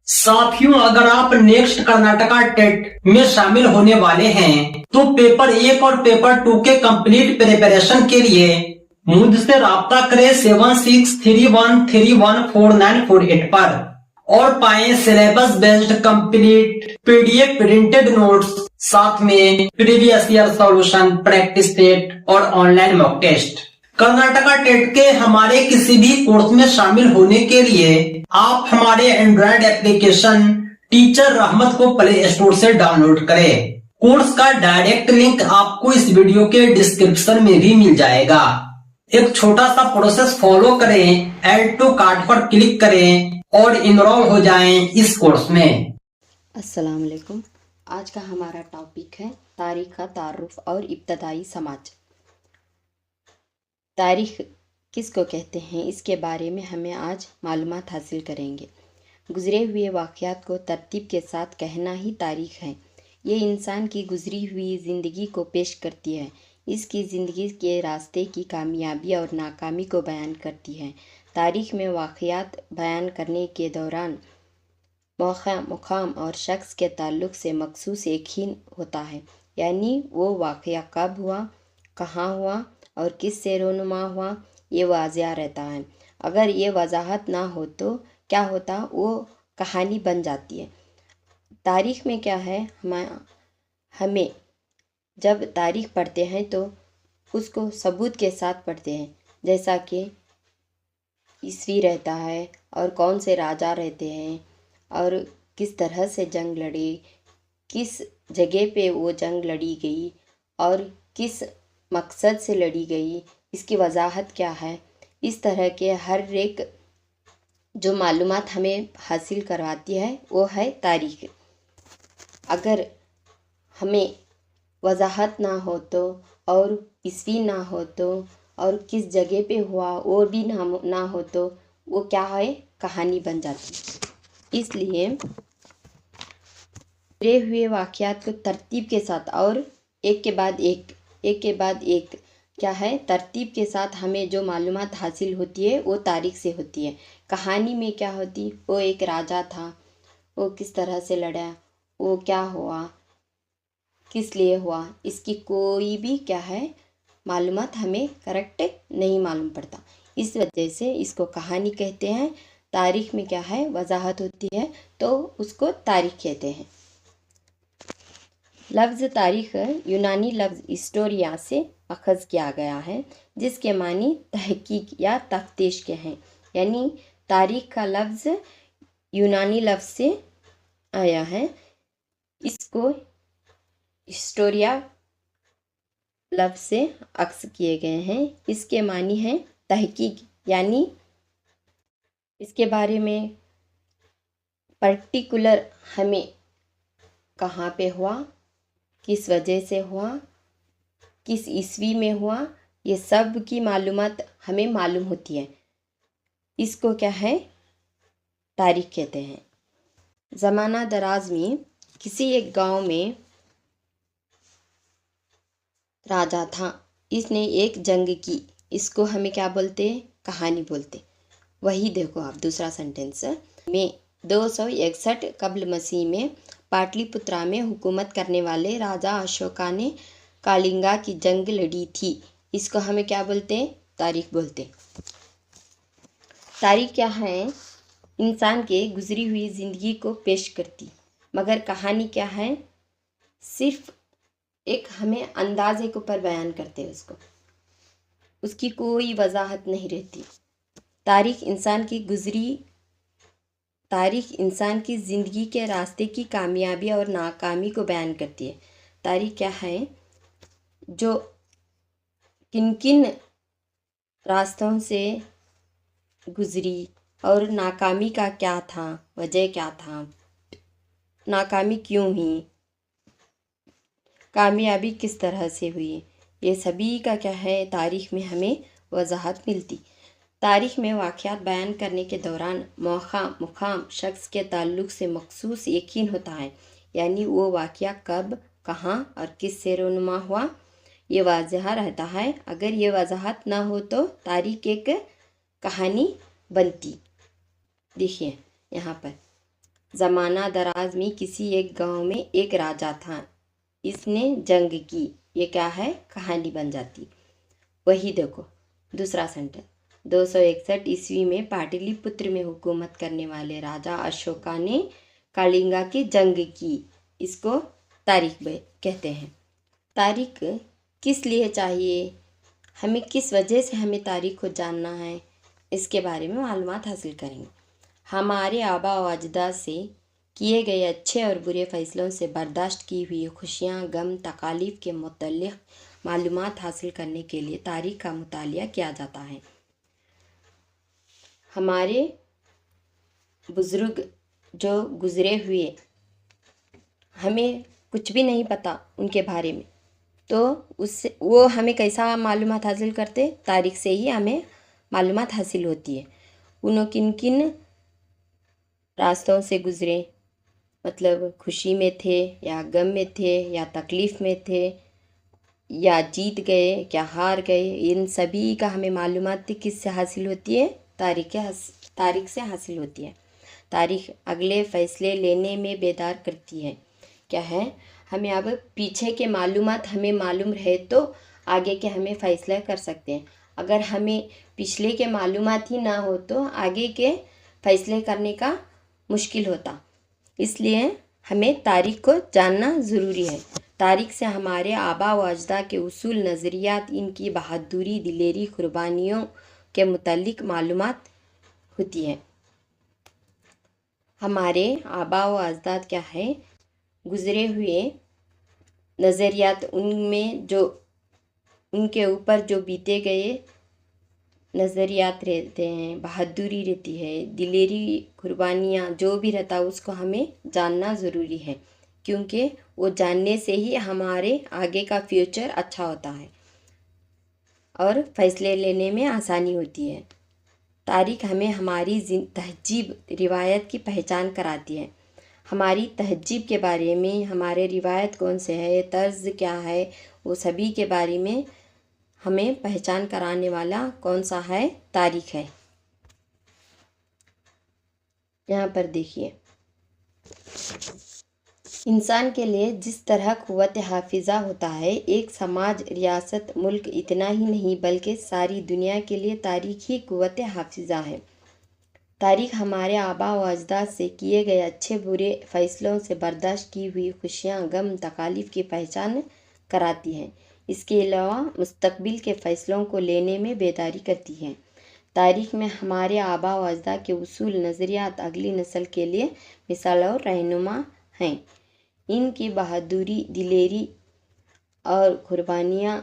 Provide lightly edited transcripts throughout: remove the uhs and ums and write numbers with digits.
साथियों, अगर आप नेक्स्ट कर्नाटका टेट में शामिल होने वाले हैं तो पेपर 1 और पेपर 2 के कंप्लीट प्रिपरेशन के लिए मुझसे राब्ता करें 7631314948 पर और पाएं syllabus based complete PDF printed notes, साथ में previous year solution, practice set और online mock test. Karnataka TET के हमारे किसी भी कोर्स में शामिल होने के लिए आप हमारे एंड्रॉइड एप्लीकेशन टीचर रहमत को प्ले स्टोर से डाउनलोड करें। कोर्स का डायरेक्ट लिंक आपको इस वीडियो के डिस्क्रिप्शन में भी मिल जाएगा। एक छोटा सा प्रोसेस फॉलो करें, ऐड टू कार्ट पर क्लिक करें और इनरोल हो जाएं इस कोर्स में। अस्सलाम वालेकुम। आज का हमारा टॉपिक है तारीख का तारुफ और इब्तदाई समाज। तारीख किसको कहते हैं, इसके बारे में हमें आज मालूमात हासिल करेंगे। गुज़रे हुए वाक़यात को तरतीब के साथ कहना ही तारीख है। ये इंसान की गुज़री हुई ज़िंदगी को पेश करती है। इसकी ज़िंदगी के रास्ते की कामयाबी और नाकामी को बयान करती है। तारीख में वाक़यात बयान करने के दौरान मौका, मुकाम और शख्स के ताल्लुक़ से मखसूस एक ही होता है, यानी वो वाक़या कब हुआ, कहाँ हुआ और किस से रोनुमा हुआ, ये वाज़िया रहता है। अगर ये वजाहत ना हो तो क्या होता, वो कहानी बन जाती है। तारीख़ में क्या है, हमें जब तारीख़ पढ़ते हैं तो उसको सबूत के साथ पढ़ते हैं, जैसा कि ईस्वी रहता है और कौन से राजा रहते हैं और किस तरह से जंग लड़े, किस जगह पे वो जंग लड़ी गई और किस मकसद से लड़ी गई, इसकी वजाहत क्या है। इस तरह के हर एक जो मालूमात हमें हासिल करवाती है वो है तारीख़। अगर हमें वजाहत ना हो तो और ईस्वी ना हो तो और किस जगह पे हुआ वो भी ना हो तो वो क्या है, कहानी बन जाती। इसलिए गुज़रे हुए वाक़यात को तरतीब के साथ और एक के बाद एक क्या है, तरतीब के साथ हमें जो मालूमात हासिल होती है वो तारीख़ से होती है। कहानी में क्या होती, वो एक राजा था, वो किस तरह से लड़ा, वो क्या हुआ, किस लिए हुआ, इसकी कोई भी क्या है मालूमात हमें करेक्ट नहीं मालूम पड़ता। इस वजह से इसको कहानी कहते हैं। तारीख़ में क्या है, वजाहत होती है तो उसको तारीख़ कहते हैं। लफ्ज़ तारीख़ यूनानी लफ्ज़ हिस्टोरिया से अखज़ किया गया है, जिसके मानी तहकीक या तफ्तीश के हैं। यानी तारीख़ का लफ्ज़ यूनानी लफ्ज़ से आया है। इसको हिस्टोरिया लफ्ज़ से अक्स किए गए हैं। इसके मानी है तहकीक, यानी इसके बारे में पर्टिकुलर हमें कहाँ पे हुआ, किस वजह से हुआ, किस ईस्वी में हुआ, ये सब की मालूमात हमें मालूम होती है। इसको क्या है, तारीख़ कहते हैं। ज़माना दराज में किसी एक गांव में राजा था। इसने एक जंग की, इसको हमें क्या बोलते हैं, कहानी बोलते। वही देखो आप दूसरा सेंटेंस में 261 कब्ल मसीह में पाटलिपुत्रा में हुकूमत करने वाले राजा अशोका ने कालिंगा की जंग लड़ी थी। इसको हमें क्या बोलते हैं, तारीख़ बोलते। तारीख़ क्या है, इंसान के गुज़री हुई ज़िंदगी को पेश करती। मगर कहानी क्या है, सिर्फ एक हमें अंदाज़े के ऊपर बयान करते हैं, उसकी कोई वजाहत नहीं रहती। तारीख़ इंसान की ज़िंदगी के रास्ते की कामयाबी और नाकामी को बयान करती है। तारीख़ क्या है, जो किन किन रास्तों से गुज़री और नाकामी का क्या था, वजह क्या था, नाकामी क्यों हुई, कामयाबी किस तरह से हुई, ये सभी का क्या है, तारीख़ में हमें वजाहत मिलती। तारीख़ में वाक़यात बयान करने के दौरान मौका, मुकाम, शख्स के ताल्लुक़ से मखसूस यकीन होता है, यानी वो वाक़या कब, कहाँ और किस से रोनुमा हुआ, ये वाज़ह रहता है। अगर ये वजाहत ना हो तो तारीख़ एक कहानी बनती। देखिए यहाँ पर زمانہ دراز میں کسی ایک گاؤں میں ایک راجا تھا، اس نے جنگ کی۔ یہ کیا ہے؟ کہانی بن جاتی۔ وہی دیکھو دوسرا سینٹنس، 261 میں پاٹلی پتر میں حکومت کرنے والے راجا اشوکا نے کالنگا کی جنگ کی۔ اس کو تاریخ کہتے ہیں۔ تاریخ کس لیے چاہیے؟ ہمیں کس وجہ سے ہمیں تاریخ کو جاننا ہے، اس کے بارے میں معلومات حاصل کریں گے۔ ہمارے آباء و اجداد سے کیے گئے اچھے اور برے فیصلوں سے برداشت کی ہوئی خوشیاں، غم، تکالیف کے متعلق معلومات حاصل کرنے کے لیے تاریخ کا مطالعہ کیا جاتا ہے۔ ہمارے بزرگ جو گزرے ہوئے، ہمیں کچھ بھی نہیں پتہ ان کے بارے میں، تو اس سے وہ ہمیں کیسا معلومات حاصل کرتے؟ تاریخ سے ہی ہمیں معلومات حاصل ہوتی ہے۔ انہوں کن کن راستوں سے گزرے، مطلب خوشی میں تھے یا غم میں تھے یا تکلیف میں تھے، یا جیت گئے کیا ہار گئے، ان سبھی کا ہمیں معلومات کس سے حاصل ہوتی ہے؟ تاریخ سے حاصل ہوتی ہے۔ تاریخ اگلے فیصلے لینے میں بیدار کرتی ہے۔ کیا ہے؟ ہمیں اب پیچھے کے معلومات ہمیں معلوم رہے تو آگے کے ہمیں فیصلہ کر سکتے ہیں۔ اگر ہمیں پچھلے کے معلومات ہی نہ ہو تو آگے کے فیصلے کرنے کا مشکل ہوتا۔ اس لیے ہمیں تاریخ کو جاننا ضروری ہے۔ تاریخ سے ہمارے آباء و اجداد کے اصول، نظریات، ان کی بہادری، دلیری، قربانیوں کے متعلق معلومات ہوتی ہے۔ ہمارے آباء و اجداد کیا ہے؟ گزرے ہوئے نظریات، ان میں جو ان کے اوپر جو بیتے گئے نظریات رہتے ہیں، بہادری رہتی ہے، دلیری، قربانیاں جو بھی رہتا اس کو ہمیں جاننا ضروری ہے، کیونکہ وہ جاننے سے ہی ہمارے آگے کا فیوچر اچھا ہوتا ہے اور فیصلے لینے میں آسانی ہوتی ہے۔ تاریخ ہمیں ہماری تہذیب، روایت کی پہچان کراتی ہے۔ ہماری تہذیب کے بارے میں، ہمارے روایت کون سے ہے، طرز کیا ہے، وہ سبھی کے بارے میں ہمیں پہچان کرانے والا کون سا ہے؟ تاریخ ہے۔ یہاں پر دیکھیے، انسان کے لیے جس طرح قوت حافظہ ہوتا ہے، ایک سماج، ریاست، ملک، اتنا ہی نہیں بلکہ ساری دنیا کے لیے تاریخ ہی قوت حافظہ ہے۔ تاریخ ہمارے آباء و اجداد سے کیے گئے اچھے برے فیصلوں سے برداشت کی ہوئی خوشیاں، غم، تکالیف کی پہچان کراتی ہے۔ اس کے علاوہ مستقبل کے فیصلوں کو لینے میں بیداری کرتی ہے۔ تاریخ میں ہمارے آباء و اجداد کے اصول، نظریات اگلی نسل کے لیے مثال اور رہنما ہیں۔ ان کی بہادری، دلیری اور قربانیاں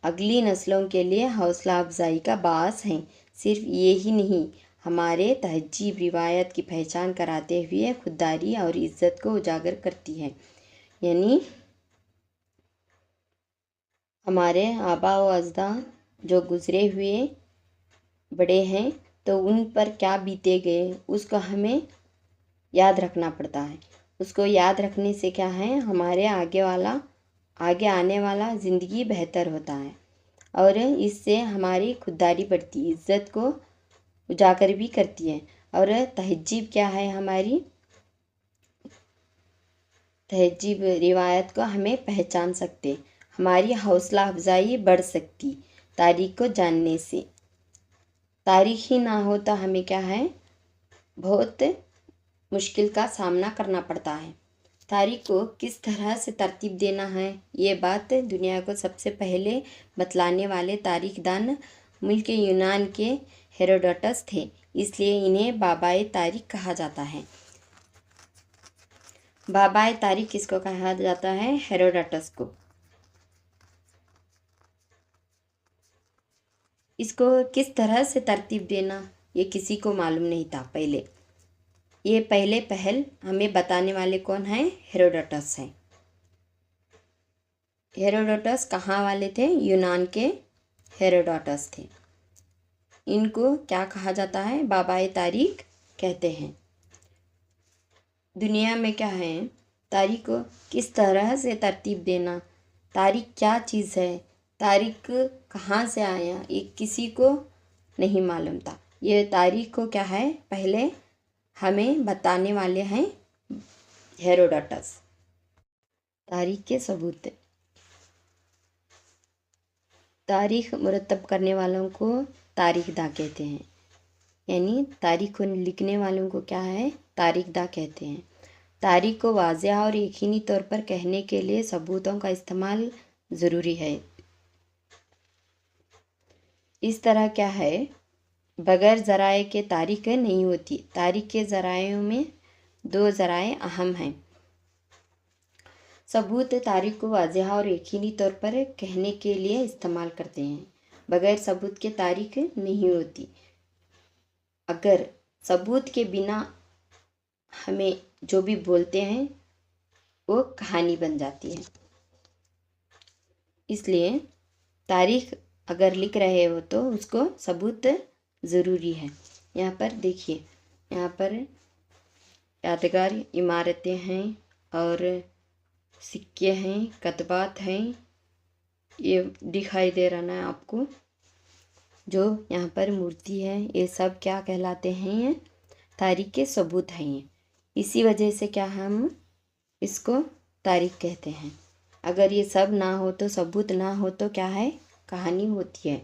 اگلی نسلوں کے لیے حوصلہ افزائی کا باعث ہیں۔ صرف یہی نہیں، ہمارے تہذیب، روایت کی پہچان کراتے ہوئے خودداری اور عزت کو اجاگر کرتی ہے۔ یعنی ہمارے آباء و اجداد جو گزرے ہوئے بڑے ہیں تو ان پر کیا بیتے گئے اس کو ہمیں یاد رکھنا پڑتا ہے۔ اس کو یاد رکھنے سے کیا ہے؟ ہمارے آگے آنے والا زندگی بہتر ہوتا ہے، اور اس سے ہماری خودداری بڑھتی، عزت کو اجاگر بھی کرتی ہے۔ اور تہذیب کیا ہے؟ ہماری تہذیب، روایت کو ہمیں پہچان سکتے، ہماری حوصلہ افزائی بڑھ سکتی تاریخ کو جاننے سے۔ تاریخ ہی نہ ہو تو ہمیں کیا ہے؟ بہت مشکل کا سامنا کرنا پڑتا ہے۔ تاریخ کو کس طرح سے ترتیب دینا ہے، یہ بات دنیا کو سب سے پہلے بتلانے والے تاریخ دان ملک یونان کے ہیروڈوٹس تھے، اس لیے انہیں بابائے تاریخ کہا جاتا ہے۔ بابائے تاریخ کس کو کہا جاتا ہے؟ ہیروڈوٹس کو۔ اس کو کس طرح سے ترتیب دینا یہ کسی کو معلوم نہیں تھا پہلے۔ یہ پہلے پہل ہمیں بتانے والے کون ہیں؟ ہیروڈوٹس ہیں۔ ہیروڈوٹس کہاں والے تھے؟ یونان کے ہیروڈوٹس تھے۔ ان کو کیا کہا جاتا ہے؟ بابائے تاریخ کہتے ہیں۔ دنیا میں کیا ہے؟ تاریخ کو کس طرح سے ترتیب دینا، تاریخ کیا چیز ہے، تاریخ کہاں سے آیا، یہ کسی کو نہیں معلوم تھا۔ یہ تاریخ کو کیا ہے؟ پہلے ہمیں بتانے والے ہیں हेरोडोटस। तारीख के सबूत। तारीख मुरतब करने वालों को तारीखदा कहते हैं, यानी तारीख को लिखने वालों को क्या है, तारीखदा कहते हैं। तारीख को वाज़ेह और यकीनी तौर पर कहने के लिए सबूतों का इस्तेमाल ज़रूरी है। इस तरह क्या है, बग़ैर ज़राए के तारीख नहीं होती। तारीख के ज़रायों में दो ज़राए अहम हैं। सबूत तारीख को वाज़ेह और यकीनी तौर पर कहने के लिए इस्तेमाल करते हैं। बग़ैर सबूत के तारीख नहीं होती। अगर सबूत के बिना हमें जो भी बोलते हैं वो कहानी बन जाती है। इसलिए तारीख अगर लिख रहे हो तो उसको सबूत ज़रूरी है। यहाँ पर देखिए, यहाँ पर यादगार इमारतें हैं और सिक्के हैं, कतबात हैं, ये दिखाई दे रहा ना आपको। जो यहाँ पर मूर्ति है ये सब क्या कहलाते हैं, ये तारीख के सबूत हैं। ये इसी वजह से क्या हम इसको तारीख कहते हैं। अगर ये सब ना हो तो, सबूत ना हो तो क्या है, कहानी होती है।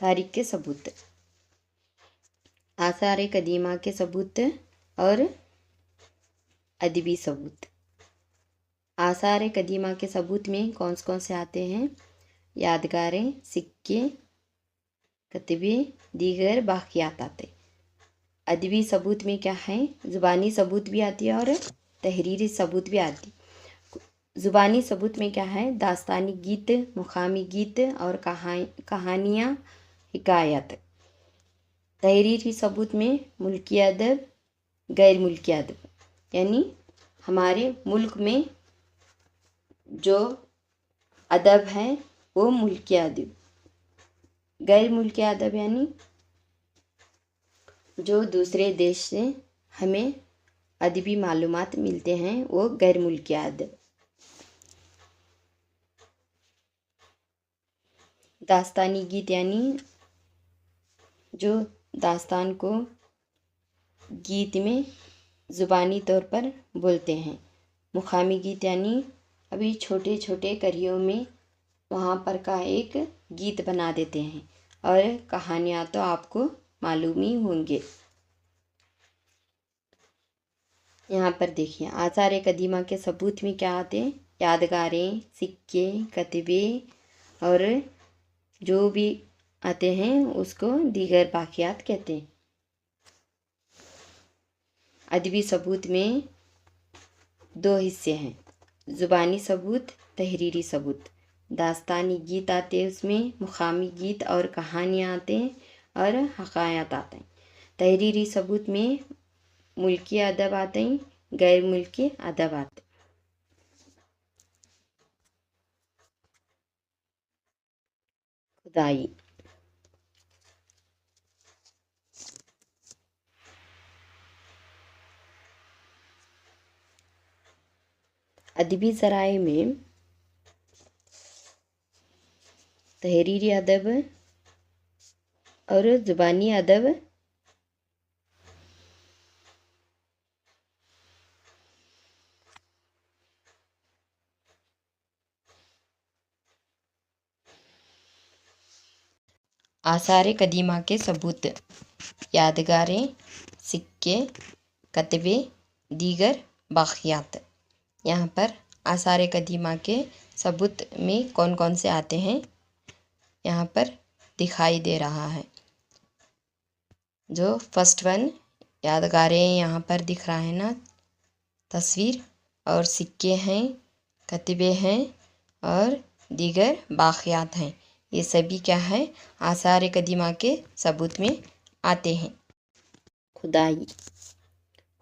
तारीख के सबूत। आसार कदीमा के सबूत और अदबी सबूत। आसार कदीमा के सबूत में कौन से आते हैं, यादगारें, सिक्के, कतबे, दीगर बाक़ियात आते। अदबी सबूत में क्या है, ज़ुबानी सबूत भी आती है और तहरीरी सबूत भी आती। ज़ुबानी सबूत में क्या है, दास्तानी गीत, मुकामी गीत और कहानियाँ, हिकायत। तहरीरी सबूत में मुल्की अदब, गैर मुल्की अदब, यानी हमारे मुल्क में जो अदब है वो मुल्की अदब। गैर मुल्की अदब यानी जो दूसरे देश से हमें अदबी मालूमात मिलते हैं वो गैर मुल्की अदब। दास्तानी गीत यानी जो दास्तान को गीत में ज़ुबानी तौर पर बोलते हैं। मुकामी गीत यानी अभी छोटे छोटे करियों में वहाँ पर का एक गीत बना देते हैं। और कहानियाँ तो आपको मालूम ही होंगे। यहाँ पर देखिए, आसार कदीमा के सबूत में क्या आते हैं, यादगारें, सिक्के, कतबे और जो भी आते हैं उसको दीगर बाक़ियात कहते हैं। अदबी सबूत में दो हिस्से हैं, ज़ुबानी सबूत, तहरीरी सबूत। दास्तानी गीत आते हैं, उसमें मुकामी गीत और कहानियाँ आते हैं और हकायत आते हैं। तहरीरी सबूत में मुल्की अदब आते हैं, गैर मुल्की अदब आते हैं। खुदाई। अदबी ज़राए में तहरीरी अदब और ज़ुबानी अदब आसार कदीमा के सबूत, यादगारें, सिक्के, कतबे, दीगर बाक़ियात। यहाँ पर आसार कदीमा के सबूत में कौन से आते हैं यहाँ पर दिखाई दे रहा है। जो फर्स्ट वन यादगारें यहाँ पर दिख रहा है ना तस्वीर, और सिक्के हैं, कतबे हैं और दीगर बाक़ियात हैं। ये सभी क्या है, आसार कदीमा के सबूत में आते हैं। खुदाई।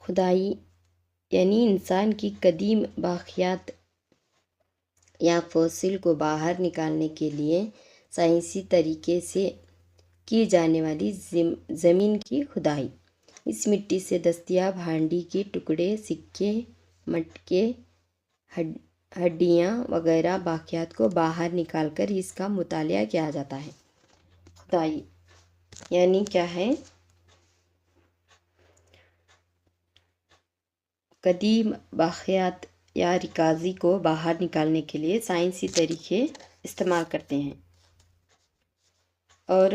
खुदाई यानी इंसान की कदीम बाक़ियात या फॉसिल को बाहर निकालने के लिए साइंसी तरीके से की जाने वाली ज़मीन की खुदाई। इस मिट्टी से दस्तयाब हांडी के टुकड़े, सिक्के, मटके, हड्डियाँ वगैरह बाक़ियात को बाहर निकालकर इसका मुतालिया किया जाता है। खुदाई यानी क्या है, قدیم واقعات یا ریاضی کو باہر نکالنے کے لیے سائنسی طریقے استعمال کرتے ہیں، اور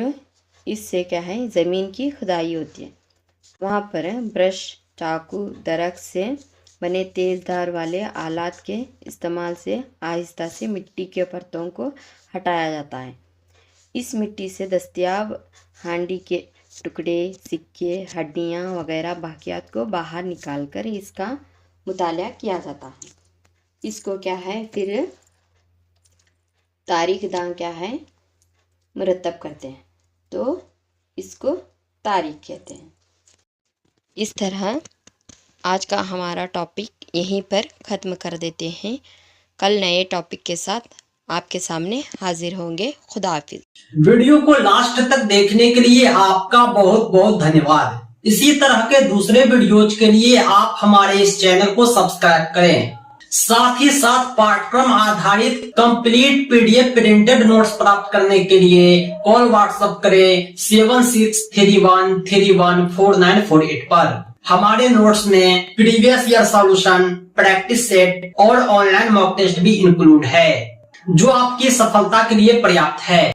اس سے کیا ہے زمین کی کھدائی ہوتی ہے، وہاں پر برش، چاقو، درخت سے بنے تیز دھار والے آلات کے استعمال سے آہستہ سے مٹی کے پرتوں کو ہٹایا جاتا ہے۔ اس مٹی سے دستیاب ہانڈی کے ٹکڑے، سکے، ہڈیاں وغیرہ باقیات کو باہر نکال کر اس کا مطالعہ کیا جاتا ہے۔ اس کو کیا ہے پھر تاریخ داں کیا ہے مرتب کرتے ہیں، تو اس کو تاریخ کہتے ہیں۔ اس طرح آج کا ہمارا ٹاپک یہیں پر ختم کر دیتے ہیں۔ کل نئے ٹاپک کے ساتھ آپ کے سامنے حاضر ہوں گے۔ خدا حافظ۔ ویڈیو کو لاسٹ تک دیکھنے کے لیے آپ کا بہت بہت دھنیہ واد۔ اسی طرح کے دوسرے ویڈیوز کے لیے آپ ہمارے اس چینل کو سبسکرائب کریں، ساتھ ہی ساتھ پاٹھکرم آدھارت کمپلیٹ PDF پرنٹڈ نوٹس پراپت کرنے کے لیے کال واٹس ایپ کریں 7631314948 پر۔ ہمارے نوٹس میں previous year solution, practice set اور آن لائن موک ٹیسٹ بھی انکلوڈ ہے، جو آپ کی سفلتا کے لیے پریاپت ہے۔